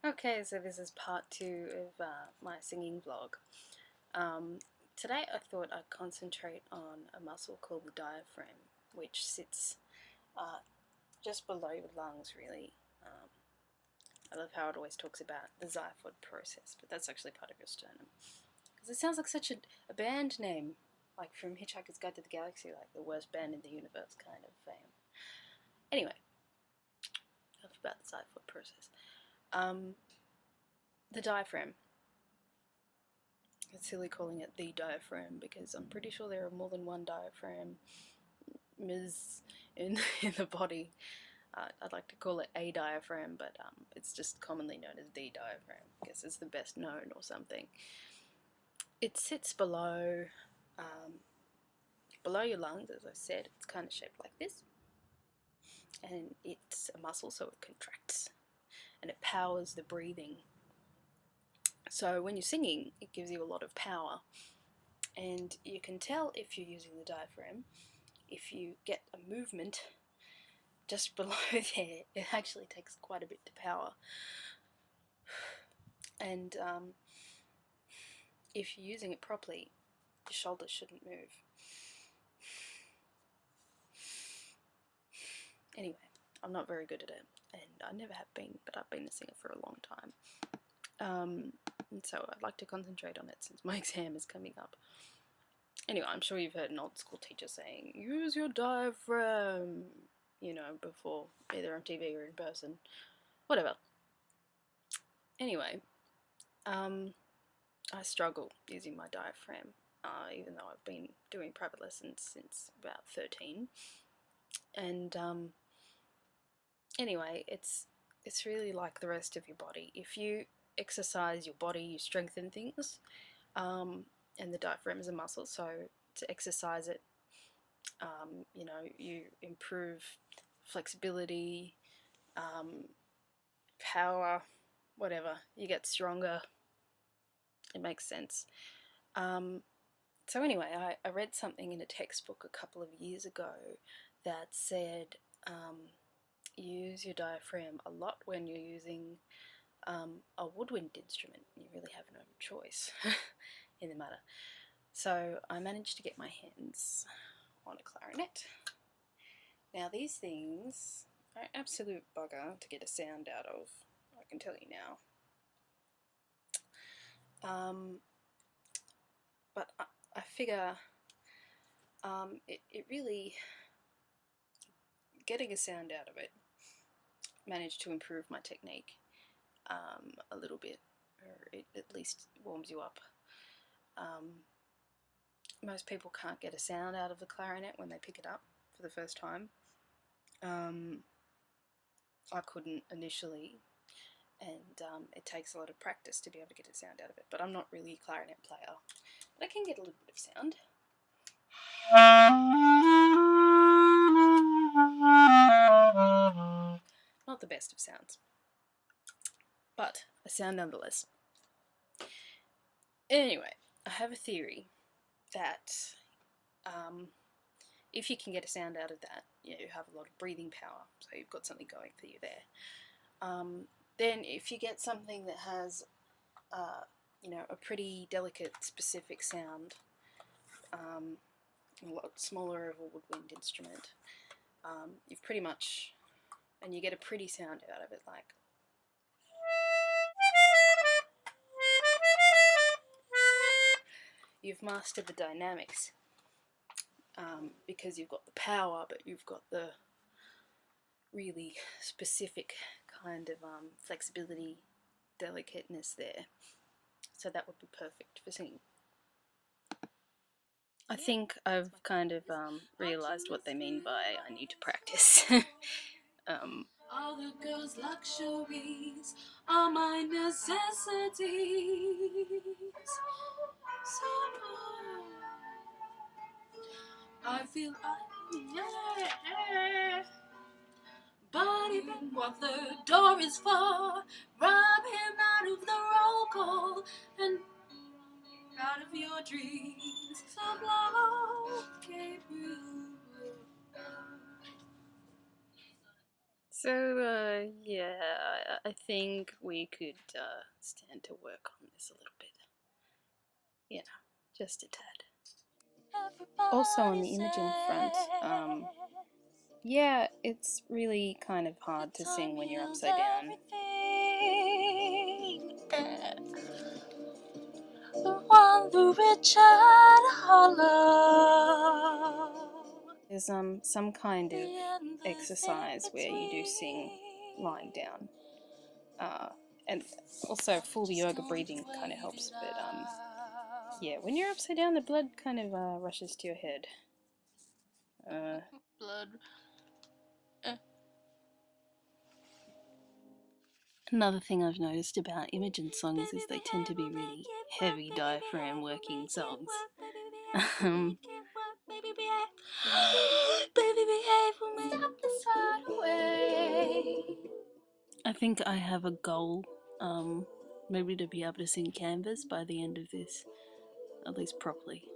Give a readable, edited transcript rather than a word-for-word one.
Okay, so this is part 2 of my singing vlog. Today I thought I'd concentrate on a muscle called the diaphragm, which sits just below your lungs, really. I love how it always talks about the xiphoid process, but that's actually part of your sternum. Because it sounds like such a band name, like from Hitchhiker's Guide to the Galaxy, like the worst band in the universe kind of fame. Anyway, enough about the xiphoid process. The diaphragm. It's silly calling it the diaphragm because I'm pretty sure there are more than one diaphragm in the body. I'd like to call it a diaphragm, but it's just commonly known as the diaphragm. I guess it's the best known or something. It sits below your lungs, as I said. It's kind of shaped like this, and it's a muscle, so it contracts, and it powers the breathing. So when you're singing, it gives you a lot of power, and you can tell if you're using the diaphragm if you get a movement just below there. It actually takes quite a bit to power, and if you're using it properly, your shoulders shouldn't move. Anyway, I'm not very good at it, and I never have been, but I've been a singer for a long time. And so I'd like to concentrate on it since my exam is coming up. Anyway, I'm sure you've heard an old school teacher saying, use your diaphragm, before, either on TV or in person, whatever. Anyway, I struggle using my diaphragm, even though I've been doing private lessons since about 13. And anyway, it's really like the rest of your body. If you exercise your body, you strengthen things, and the diaphragm is a muscle, so to exercise it, you improve flexibility, power, whatever. You get stronger. It makes sense. So anyway, I read something in a textbook a couple of years ago that said use your diaphragm a lot when you're using a woodwind instrument. You really have no choice in the matter. So I managed to get my hands on a clarinet. Now these things are an absolute bugger to get a sound out of, I can tell you now. But I figure it really, getting a sound out of it managed to improve my technique a little bit, or it at least warms you up. Most people can't get a sound out of the clarinet when they pick it up for the first time. I couldn't initially, and it takes a lot of practice to be able to get a sound out of it, but I'm not really a clarinet player, but I can get a little bit of sound. Not the best of sounds, but a sound nonetheless. Anyway, I have a theory that if you can get a sound out of that, you have a lot of breathing power, so you've got something going for you there. Then if you get something that has a pretty delicate, specific sound, a lot smaller of a woodwind instrument, you've pretty much, and you get a pretty sound out of it, like you've mastered the dynamics, because you've got the power, but you've got the really specific kind of flexibility, delicateness there. So that would be perfect for singing. I think I've kind of realised what they mean by I need to practice. All the girls' luxuries are my necessities. So I feel but even what the door is for, rob him out of the roll call and out of your dreams. Some love came through. So, yeah, I think we could stand to work on this a little bit. You know, just a tad. Also on the Imogen front, yeah, it's really kind of hard to sing when you're upside down. The Richard Hollow. There's some kind of exercise where you do sing lying down, and also full yoga breathing kind of helps. But yeah, when you're upside down, the blood kind of rushes to your head. Blood. Another thing I've noticed about Imogen songs is they tend to be really heavy diaphragm working songs. Baby behave when we stop this right away. I think I have a goal, maybe to be able to sing Canvas by the end of this, at least properly.